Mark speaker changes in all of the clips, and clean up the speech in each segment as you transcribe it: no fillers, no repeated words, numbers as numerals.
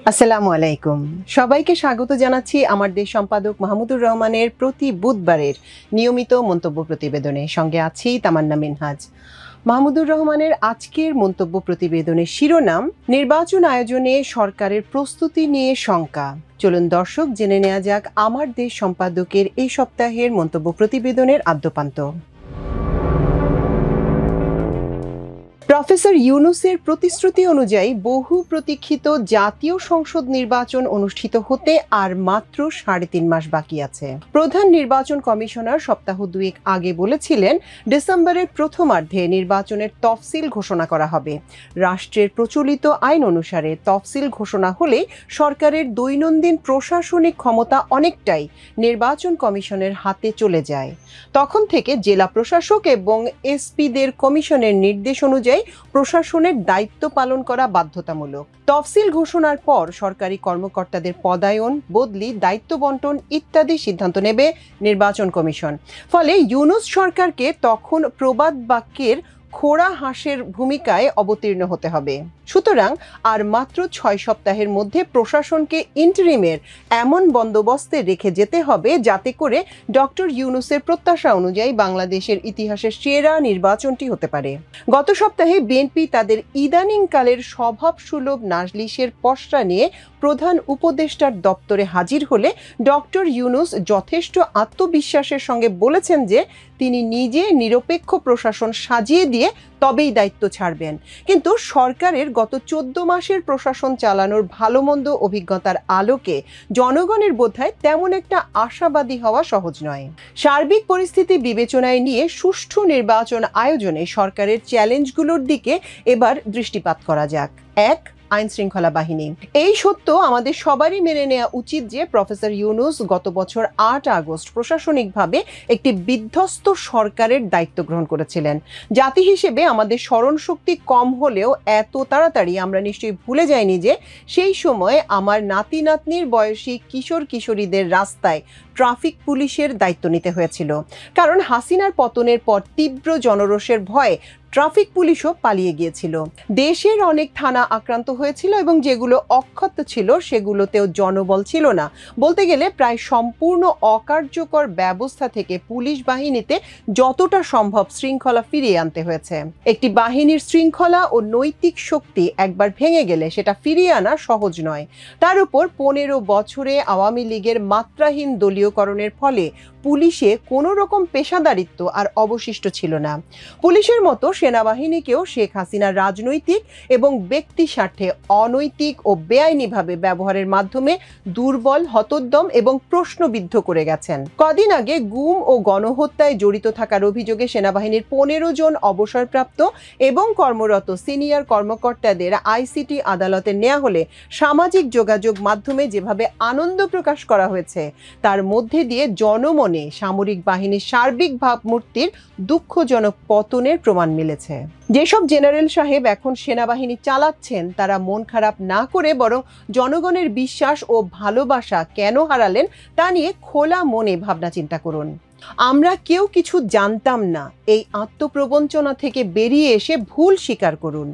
Speaker 1: আসসালামু আলাইকুম। সবাইকে স্বাগত জানাচ্ছি আমার দেশ সম্পাদক মাহমুদুর রহমানের প্রতি বুধবারের নিয়মিত মন্তব্য প্রতিবেদনে। সঙ্গে আছি তামান্না মিনহাজ। মাহমুদুর রহমানের আজকের মন্তব্য প্রতিবেদনের শিরোনাম নির্বাচন আয়োজনে সরকারের প্রস্তুতি নিয়ে শঙ্কা। চলুন দর্শক জেনে নেওয়া যাক আমার দেশ সম্পাদকের এই সপ্তাহের মন্তব্য প্রতিবেদনের আদ্যপান্ত। প্রফেসর ইউনূসের প্রতিশ্রুতি অনুযায়ী বহু প্রতীক্ষিত জাতীয় সংসদ নির্বাচন অনুষ্ঠিত হতে আর মাত্র 3.5 মাস বাকি আছে। প্রধান নির্বাচন কমিশনার সপ্তাহ দুয়েক আগে বলেছিলেন ডিসেম্বরের প্রথমার্ধে নির্বাচনের তফসিল ঘোষণা করা হবে। রাষ্ট্রের প্রচলিত আইন অনুসারে তফসিল ঘোষণা হলে সরকারের দৈনন্দিন প্রশাসনিক ক্ষমতা অনেকটাই নির্বাচন কমিশনের হাতে চলে যায়। তখন থেকে জেলা প্রশাসক এবং এসপিদের কমিশনের নির্দেশ অনুযায়ী প্রশাসনের দায়িত্ব পালন করা বাধ্যতামূলক। তফসিল ঘোষণার পর সরকারি কর্মকর্তাদের পদায়ন, বদলি, দায়িত্ব বন্টন ইত্যাদি সিদ্ধান্ত নেবে নির্বাচন কমিশন। ফলে ইউনূস সরকারকে তখন প্রবাদ বাক্যের খোড়া হাঁসের ভূমিকায় অবতীর্ণ হতে হবে। সুতরাং আর মাত্র 6 সপ্তাহের মধ্যে প্রশাসনকে ইন্টারিমের এমন বন্দোবস্তে রেখে যেতে হবে যাতে করে ডক্টর ইউনূসের প্রত্যাশা অনুযায়ী বাংলাদেশের ইতিহাসের সেরা নির্বাচনটি হতে পারে। গত সপ্তাহে বিএনপি তাদের ইদানিংকালের স্বভাবসুলভ নাজলিশের পসরা নিয়ে প্রধান উপদেষ্টার দপ্তরে হাজির হলে ডক্টর ইউনূস যথেষ্ট আত্মবিশ্বাসের সঙ্গে বলেছেন যে তিনি নিজে নিরপেক্ষ প্রশাসন সাজিয়ে দিয়ে তবেই দায়িত্ব ছাড়বেন। কিন্তু সরকারের গত 14 মাসের প্রশাসন চালানোর ভালো মন্দ অভিজ্ঞতার আলোকে জনগণের বোধহয় তেমন একটা আশাবাদী হওয়া সহজ নয়। সার্বিক পরিস্থিতি বিবেচনায় নিয়ে সুষ্ঠু নির্বাচন আয়োজনে সরকারের চ্যালেঞ্জগুলোর দিকে এবার দৃষ্টিপাত করা যাক। 1. আইন শৃঙ্খলা বাহিনী। এই সত্য আমাদের সবারই মেনে নেওয়া উচিত যে প্রফেসর ইউনূস গত বছর 8 আগস্ট প্রশাসনিকভাবে একটি বিধ্বস্ত সরকারের দায়িত্ব গ্রহণ করেছিলেন। জাতি হিসেবে আমাদের স্মরণ শক্তি কম হলেও এত তাড়াতাড়ি আমরা নিশ্চয়ই ভুলে যাইনি যে সেই সময় আমার নাতি নাতনির বয়সী কিশোর কিশোরীদের রাস্তায় ট্রাফিক পুলিশের দায়িত্ব নিতে হয়েছিল। কারণ হাসিনার পতনের পর তীব্র জনরোষের ভয়ে ট্রাফিক পুলিশও পালিয়ে গিয়েছিল। দেশের অনেক থানা আক্রান্ত হয়েছিল এবং যেগুলো অক্ষত ছিল সেগুলোতেও জনবল ছিল না। বলতে গেলে প্রায় সম্পূর্ণ অকার্যকর ব্যবস্থা থেকে পুলিশ বাহিনীতে যতটা সম্ভব শৃঙ্খলা ফিরিয়ে আনতে হয়েছে। একটি বাহিনীর শৃঙ্খলা ও নৈতিক শক্তি একবার ভেঙে গেলে সেটা ফিরিয়ে আনা সহজ নয়। তার উপর 15 বছরে আওয়ামী লীগের মাত্রাহীন দলীয়করণের ফলে পুলিশে কোনো রকম পেশাদারিত্ব আর অবশিষ্ট ছিল না। পুলিশের মতো সেনাবাহিনীকেও শেখ হাসিনা রাজনৈতিক এবং ব্যক্তি স্বার্থে অনৈতিক ও বেআইনিভাবে ব্যবহারের মাধ্যমে দুর্বল, হতোদ্যম এবং প্রশ্নবিদ্ধ করে গেছেন। কদিন আগে গুম ও গণহত্যায় জড়িত থাকার অভিযোগে সেনাবাহিনীর 15 জন অবসরপ্রাপ্ত এবং কর্মরত সিনিয়র কর্মকর্তাদের আইসিটি আদালতে নেওয়া হলে সামাজিক যোগাযোগ মাধ্যমে যেভাবে আনন্দ প্রকাশ করা হয়েছে তার মধ্যে দিয়ে জনমনে সামরিক বাহিনীর সার্বিক ভাবমূর্তির দুঃখজনক পতনের প্রমাণ মিলেছে। যেসব জেনারেল সাহেব এখন সেনাবাহিনী চালাচ্ছেন তারা মন খারাপ না করে বরং জনগণের বিশ্বাস ও ভালোবাসা কেন হারালেন তা নিয়ে খোলা মনে ভাবনা চিন্তা করুন। আমরা কেউ কিছু জানতাম না এই আত্মপ্রবঞ্চনা থেকে বেরিয়ে এসে ভুল স্বীকার করুন।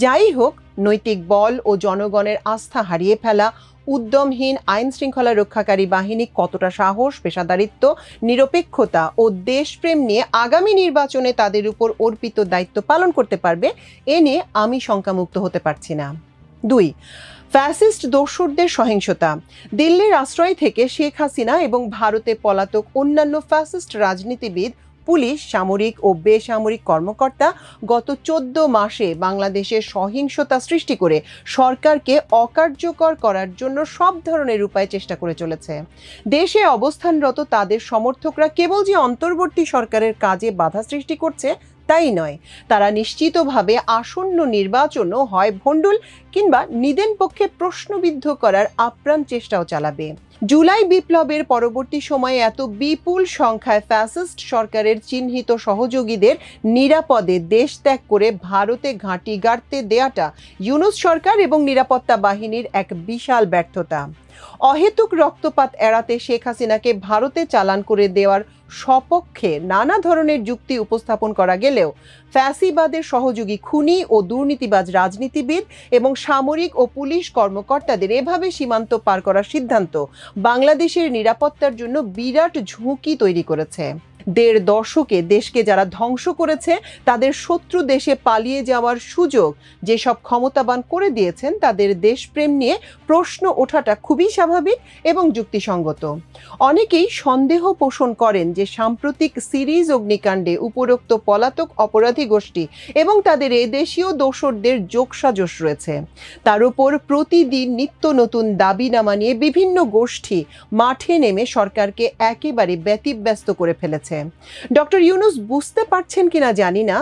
Speaker 1: যাই হোক, নৈতিক বল ও জনগণের আস্থা হারিয়ে ফেলা উদ্যমহীন আইন শৃঙ্খলা রক্ষাকারী বাহিনী কতটা সাহস, পেশাদারিত্ব, নিরপেক্ষতা ও দেশপ্রেম নিয়ে আগামী নির্বাচনে তাদের উপর অর্পিত দায়িত্ব পালন করতে পারবে এ নিয়ে আমি শঙ্কামুক্ত হতে পারছি না। 2. ফ্যাসিস্ট দোসরদের সহিংসতা। দিল্লির আশ্রয় থেকে শেখ হাসিনা এবং ভারতে পলাতক অন্যান্য ফ্যাসিস্ট রাজনীতিবিদ, পুলিশ, সামরিক ও বেসামরিক কর্মকর্তা গত 14 মাসে বাংলাদেশে সহিংসতা সৃষ্টি করে সরকারকে অকার্যকর করার জন্য সব ধরনের উপায় চেষ্টা করে চলেছে। দেশে অবস্থানরত তাদের সমর্থকরা কেবল যে অন্তর্বর্তী সরকারের কাজে বাধা সৃষ্টি করছে তাই নয়, তারা নিশ্চিতভাবে আসন্ন নির্বাচনও হয় ভণ্ডুল কিংবা নিদেন পক্ষে প্রশ্নবিদ্ধ করার আপ্রাণ চেষ্টাও চালাবে। জুলাই বিপ্লবের পরবর্তী সময়ে এত বিপুল সংখ্যায় ফ্যাসিস্ট সরকারের চিহ্নিত সহযোগীদের নিরাপদে দেশ ত্যাগ করে ভারতে ঘাঁটি গাড়তে দেয়াটা ইউনূস সরকার এবং নিরাপত্তা বাহিনীর এক বিশাল ব্যর্থতা। অহেতুক রক্তপাত এড়াতে শেখ হাসিনাকে ভারতে চালান করে দেওয়ার সপক্ষে নানা ধরনের যুক্তি উপস্থাপন করা গেলেও ফ্যাসিবাদের সহযোগী খুনি ও দুর্নীতিবাজ রাজনীতিবিদ এবং সামরিক ও পুলিশ কর্মকর্তাদের এভাবে সীমান্ত পার করার সিদ্ধান্ত বাংলাদেশের নিরাপত্তার জন্য বিরাট ঝুঁকি তৈরি করেছে। ১.৫ দশকে দেশকে যারা ধ্বংস করেছে তাদের শত্রু দেশে পালিয়ে যাওয়ার সুযোগ যেসব ক্ষমতাবান করে দিয়েছেন তাদের দেশপ্রেম নিয়ে প্রশ্ন ওঠাটা খুবই স্বাভাবিক এবং যুক্তিসঙ্গত। অনেকেই সন্দেহ পোষণ করেন যে সাম্প্রতিক সিরিজ অগ্নিকাণ্ডে উপরোক্ত পলাতক অপরাধী গোষ্ঠী এবং তাদের এদেশীয় দোসরদের যোগসাজশ রয়েছে। তার উপর প্রতিদিন নিত্য নতুন দাবিনামা নিয়ে বিভিন্ন গোষ্ঠী মাঠে নেমে সরকারকে একেবারে ব্যতিব্যস্ত করে ফেলেছে। ডক্টর ইউনূস বুঝতে পারছেন কিনা জানি না,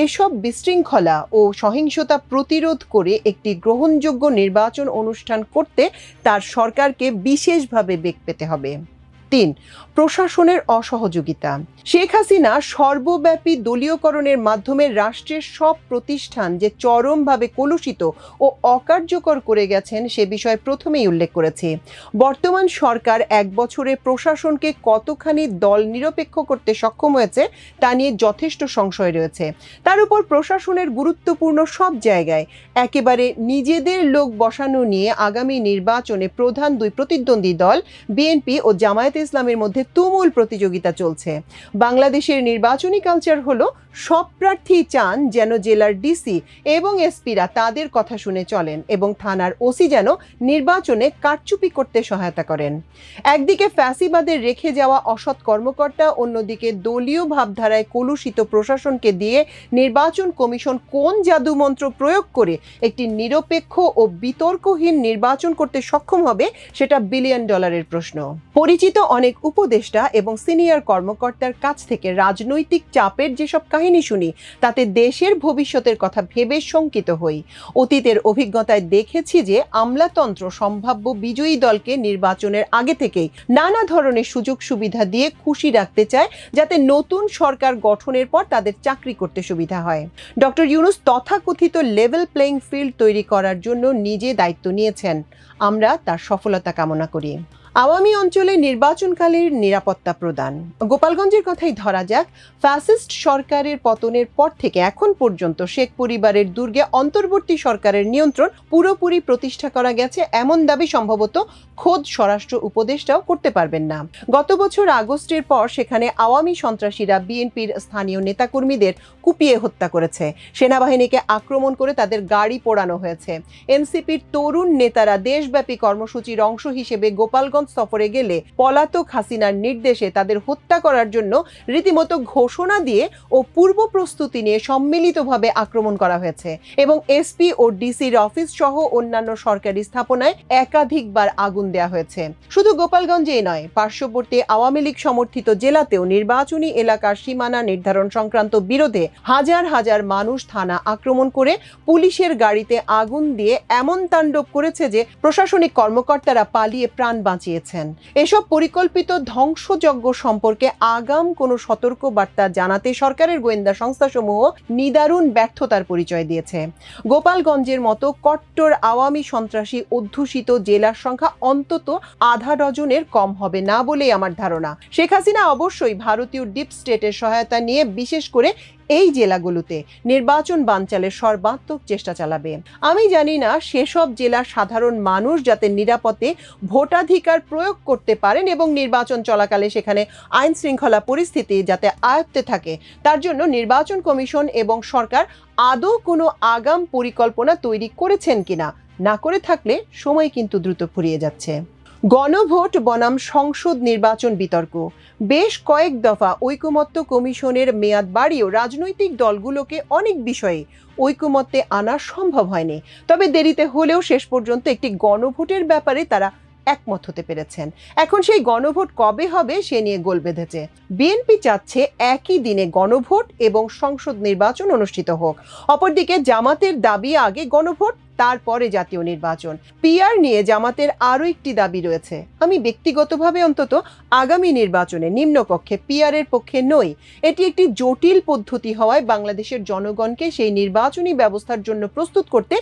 Speaker 1: এসব বিশৃঙ্খলা ও সহিংসতা প্রতিরোধ করে একটি গ্রহণযোগ্য নির্বাচন অনুষ্ঠান করতে তার সরকারকে বিশেষভাবে বেগ পেতে হবে। ৩. প্রশাসনের অসহযোগিতা। শেখ হাসিনা সর্বব্যাপী দলীয়করণের মাধ্যমে রাষ্ট্রের সব প্রতিষ্ঠান যে চরমভাবে কলুষিত ও অকার্যকর করে গেছেন সে বিষয়ে প্রথমেই উল্লেখ করেছি। বর্তমান সরকার ১ বছরে প্রশাসনকে কতখানি দল নিরপেক্ষ করতে সক্ষম হয়েছে তা নিয়ে যথেষ্ট সংশয় রয়েছে। তার উপর প্রশাসনের গুরুত্বপূর্ণ সব জায়গায় একেবারে নিজেদের লোক বসানো নিয়ে আগামী নির্বাচনে প্রধান দুই প্রতিদ্বন্দ্বী দল বিএনপি ও জামায়াতে ইসলামের মধ্যে তুমুল প্রতিযোগিতা চলছে। বাংলাদেশের নির্বাচনী কালচার হলো সব প্রার্থী চান যেন জেলার ডিসি এবং এসপিরা তাদের কথা শুনে চলেন এবং থানার ওসি যেন নির্বাচনে কারচুপি করতে সহায়তা করেন। একদিকে ফ্যাসিবাদের রেখে যাওয়া অসৎ কর্মকর্তা, অন্যদিকে দলীয় ভাবধারায় কলুষিত প্রশাসনকে দিয়ে নির্বাচন কমিশন কোন জাদুমন্ত্র প্রয়োগ করে একটি নিরপেক্ষ ও বিতর্কহীন নির্বাচন করতে সক্ষম হবে সেটা বিলিয়ন ডলারের প্রশ্ন। পরিচিত অনেক উপদেষ্টা এবং সিনিয়র কর্মকর্তার কাছ থেকে রাজনৈতিক চাপের যেসব কাহিনী শুনি তাতে দেশের ভবিষ্যতের কথা ভেবে শঙ্কিত হই। অতীতের অভিজ্ঞতায় দেখেছি যে আমলাতন্ত্র সম্ভাব্য বিজয়ী দলকে নির্বাচনের আগে থেকেই নানা ধরনের সুযোগ সুবিধা দিয়ে খুশি রাখতে চায় যাতে নতুন সরকার গঠনের পর তাদের চাকরি করতে সুবিধা হয়। ডক্টর ইউনূস তথাকথিত লেভেল প্লেইং ফিল্ড তৈরি করার জন্য নিজে দায়িত্ব নিয়েছেন। আমরা তার সফলতা কামনা করি। আওয়ামী অঞ্চলে নির্বাচনকালীন নিরাপত্তা প্রদান। গোপালগঞ্জের কথাই ধরা যাক, ফ্যাসিস্ট সরকারের পতনের পর থেকে এখন পর্যন্ত শেখ পরিবারের দুর্গে অন্তর্বর্তী সরকারের নিয়ন্ত্রণ পুরোপুরি প্রতিষ্ঠা করা গেছে এমন দাবি সম্ভবত খোদ স্বরাষ্ট্র উপদেষ্টাও করতে পারবেন না। গত বছর আগস্টের পর সেখানে আওয়ামী সন্ত্রাসীরা বিএনপির স্থানীয় নেতাকর্মীদের কুপিয়ে হত্যা করেছে, সেনাবাহিনীকে আক্রমণ করে তাদের গাড়ি পোড়ানো হয়েছে। এনসিপির তরুণ নেতারা দেশব্যাপী কর্মসূচির অংশ হিসেবে গোপালগঞ্জ সফরে গেলে পলাতক হাসিনার নির্দেশে তাদের হত্যা করার জন্য রীতিমতো ঘোষণা দিয়ে ও পূর্ব প্রস্তুতি নিয়ে সম্মিলিতভাবে আক্রমণ করা হয়েছে এবং এসপি ও ডিসির অফিস সহ অন্যান্য সরকারি স্থাপনায় একাধিকবার আগুন দেওয়া হয়েছে। শুধু গোপালগঞ্জেই নয়, পার্শ্ববর্তী আওয়ামী লীগ সমর্থিত জেলাতেও নির্বাচনী এলাকার সীমানা নির্ধারণ সংক্রান্ত বিরোধে হাজার হাজার মানুষ থানা আক্রমণ করে পুলিশের গাড়িতে আগুন দিয়ে এমন তাণ্ডব করেছে যে প্রশাসনিক কর্মকর্তারা পালিয়ে প্রাণ বাঁচিয়েছেন। এসব পরিকল্পিত ধ্বংসযজ্ঞ সম্পর্কে আগাম কোনো সতর্ক বার্তা জানাতে সরকারের গোয়েন্দা সংস্থাসমূহ নিদারুণ ব্যর্থতার পরিচয় দিয়েছে। গোপালগঞ্জের মতো কট্টর আওয়ামী সন্ত্রাসী অধ্যুষিত জেলার সংখ্যা অন্তত আধা ডজনের কম হবে না বলেই আমার ধারণা। শেখ হাসিনা অবশ্যই ভারতীয় ডিপ স্টেটের সহায়তা নিয়ে বিশেষ করে এই জেলাগুলোতে নির্বাচন বানচালের সর্বাত্মক চেষ্টা চালাবে। আমি জানি না সেসব জেলার সাধারণ মানুষ যাতে নিরাপদে ভোটাধিকার প্রয়োগ করতে পারেন এবং নির্বাচন চলাকালে সেখানে আইন শৃঙ্খলা পরিস্থিতি যাতে আয়ত্তে থাকে তার জন্য নির্বাচন কমিশন এবং সরকার আদৌ কোনো আগাম পরিকল্পনা তৈরি করেছেন কিনা। না করে থাকলে সময় কিন্তু দ্রুত ফুরিয়ে যাচ্ছে। গণভোট বনাম সংসদ নির্বাচন বিতর্ক। বেশ কয়েক দফা ঐকমত্য কমিশনের মেয়াদ বাড়িয়েও রাজনৈতিক দলগুলোকে অনেক বিষয়ে ঐকমত্যে আনা সম্ভব হয়নি, তবে দেরিতে হলেও শেষ পর্যন্ত একটি গণভোটের ব্যাপারে তারা একমত হতে পেরেছেন। এখন সেই গণভোট কবে হবে সে নিয়ে গোল বেঁধেছে। বিএনপি চাচ্ছে একই দিনে গণভোট এবং সংসদ নির্বাচন অনুষ্ঠিত হোক, অপরদিকে জামাতের দাবি আগে গণভোট তারপরে জাতীয় নির্বাচন। পিআর নিয়ে জামাতের আরও একটি দাবি রয়েছে। আমি ব্যক্তিগতভাবে অন্তত আগামী নির্বাচনে নিম্নকক্ষে পিআর এর পক্ষে নই। এটি একটি জটিল পদ্ধতি হওয়ায় বাংলাদেশের জনগণকে সেই নির্বাচনী ব্যবস্থার জন্য প্রস্তুত করতে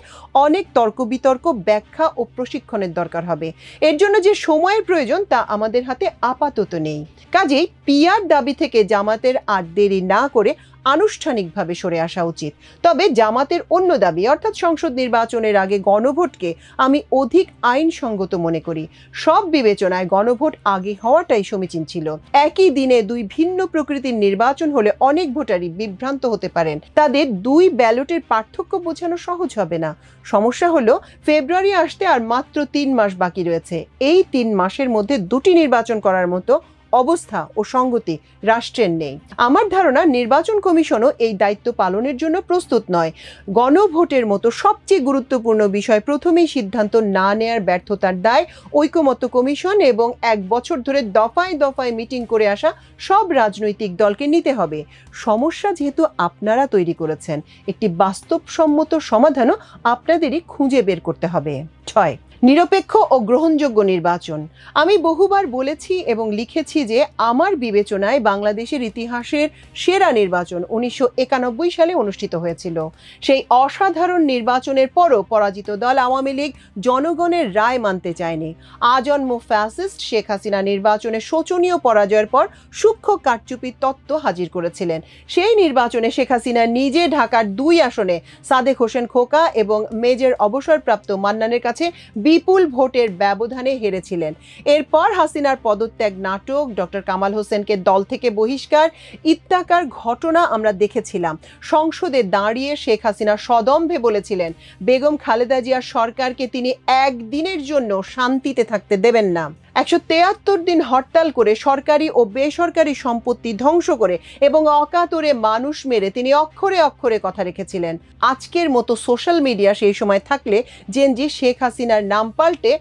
Speaker 1: অনেক তর্ক বিতর্ক, ব্যাখ্যা ও প্রশিক্ষণের দরকার হবে। এর জন্য যে সময়ের প্রয়োজন তা আমাদের হাতে আপাতত নেই। কাজেই পিআর দাবি থেকে জামাতের আর দেরি না করে আনুষ্ঠানিকভাবে সরে আসা উচিত। তবে জামাতের অন্য দাবি অর্থাৎ সংসদ নির্বাচনের আগে গণভোটকে আমি অধিক আইনসঙ্গত মনে করি। সব বিবেচনায় গণভোট আগে হওয়াটাই সমীচীন ছিল। একই দিনে দুই ভিন্ন প্রকৃতির নির্বাচন হলে অনেক ভোটারই বিভ্রান্ত হতে পারেন। তাদের দুই ব্যালটের পার্থক্য বোঝানো সহজ হবে না। সমস্যা হলো ফেব্রুয়ারি আসতে আর মাত্র 3 মাস বাকি রয়েছে। এই 3 মাসের মধ্যে দুটি নির্বাচন করার মতো অবস্থা ও সঙ্গতি রাষ্ট্রের নেই। আমার ধারণা নির্বাচন কমিশনও এই দায়িত্ব পালনের জন্য প্রস্তুত নয়। গণভোটের মতো সবচেয়ে গুরুত্বপূর্ণ বিষয় প্রথমেই সিদ্ধান্ত না নেয়ার ব্যর্থতার দায় ঐকমত্য কমিশন এবং 1 বছর ধরে দফায় দফায় মিটিং করে আসা সব রাজনৈতিক দলকে নিতে হবে। সমস্যা যেহেতু আপনারা তৈরি করেছেন, একটি বাস্তবসম্মত সমাধানও আপনাদেরই খুঁজে বের করতে হবে। 6, নিরপেক্ষ ও গ্রহণযোগ্য নির্বাচন। আমি বহুবার বলেছি এবং লিখেছি যে আমার বিবেচনায় বাংলাদেশের ইতিহাসের সেরা নির্বাচন 1991 সালে অনুষ্ঠিত হয়েছিল। সেই অসাধারণ নির্বাচনের পরও পরাজিত দল আওয়ামী লীগ জনগণের রায় মানতে চায়নি। আজন্ম ফ্যাসিস্ট শেখ হাসিনা নির্বাচনে শোচনীয় পরাজয়ের পর সূক্ষ্ম কারচুপির তত্ত্ব হাজির করেছিলেন। সেই নির্বাচনে শেখ হাসিনা নিজে ঢাকার 2 আসনে সাদেক হোসেন খোকা এবং মেজর অবসরপ্রাপ্ত মান্নানের কাছে বিপুল ভোটের ব্যবধানে হেরেছিলেন। এরপর হাসিনার পদত্যাগ নাটক, ডক্টর কামাল হোসেনকে দল থেকে বহিষ্কার ইত্যাকার ঘটনা আমরা দেখেছিলাম। সংসদে দাঁড়িয়ে শেখ হাসিনা সদম্ভে বলেছিলেন বেগম খালেদা জিয়ার সরকারকে তিনি একদিনের জন্য শান্তিতে থাকতে দেবেন না। 173 দিন হরতাল করে সরকারি ও বেসরকারি সম্পত্তি ধ্বংস করে এবং অকাতরে মানুষ মেরে তিনি অক্ষরে অক্ষরে কথা রেখেছিলেন। আজকের মতো সোশ্যাল মিডিয়া সেই সময় থাকলে জেনজি শেখ হাসিনার নাম পাল্টে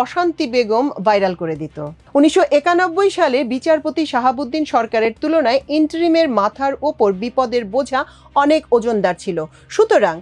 Speaker 1: অশান্তি বেগম ভাইরাল করে দিত। 1991 সালে বিচারপতি শাহাবুদ্দিন সরকারের তুলনায় ইন্টারিমের মাথার ওপর বিপদের বোঝা অনেক ওজনদার ছিল। সুতরাং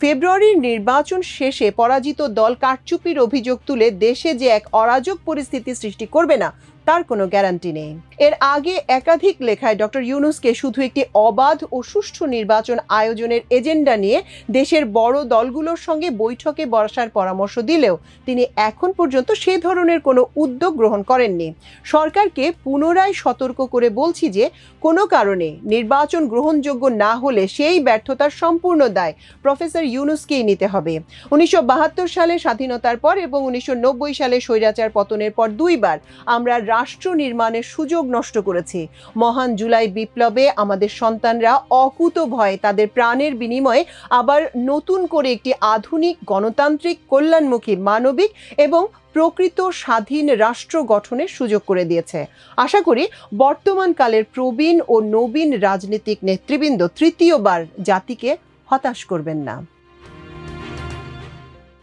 Speaker 1: ফেব্রুয়ারির নির্বাচন শেষে পরাজিত দল কারচুপির অভিযোগ তুলে দেশে যে এক অরাজক পরিস্থিতি সৃষ্টি করবে না তার কোনো গ্যারান্টি নেই। এর আগে একাধিক লেখায় ডক্টর ইউনূসকে শুধু একটি অবাধ ও সুষ্ঠু নির্বাচন আয়োজনের এজেন্ডা নিয়ে দেশের বড় দলগুলোর সঙ্গে বৈঠকে বসার পরামর্শ দিলেও তিনি এখন পর্যন্ত সে ধরনের কোনো উদ্যোগ গ্রহণ করেননি। সরকারকে পুনরায় সতর্ক করে বলছি যে কোনো কারণে নির্বাচন গ্রহণযোগ্য না হলে সেই ব্যর্থতার সম্পূর্ণ দায় প্রফেসর ইউনূসকেই নিতে হবে। 1972 সালে স্বাধীনতার পর এবং 1990 সালে স্বৈরাচার পতনের পর 2 বার আমরা রাষ্ট্র নির্মাণের সুযোগ নষ্ট করেছি। মহান জুলাই বিপ্লবে আমাদের সন্তানরা অকুতভয়ে তাদের প্রাণের বিনিময়ে আবার নতুন করে একটি আধুনিক গণতান্ত্রিক কল্যাণমুখী মানবিক এবং প্রকৃত স্বাধীন রাষ্ট্র গঠনের সুযোগ করে দিয়েছে। আশা করি বর্তমান কালের প্রবীণ ও নবীন রাজনৈতিক নেতৃবৃন্দ তৃতীয়বার জাতিকে হতাশ করবেন না।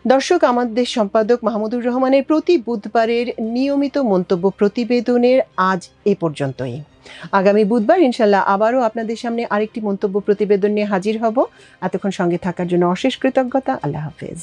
Speaker 1: দর্শক, আমাদের সম্পাদক মাহমুদুর রহমানের প্রতি বুধবারের নিয়মিত মন্তব্য প্রতিবেদনের আজ এ পর্যন্তই। আগামী বুধবার ইনশাল্লাহ আবারও আপনাদের সামনে আরেকটি মন্তব্য প্রতিবেদন নিয়ে হাজির হব। এতক্ষণ সঙ্গে থাকার জন্য অশেষ কৃতজ্ঞতা। আল্লাহ হাফেজ।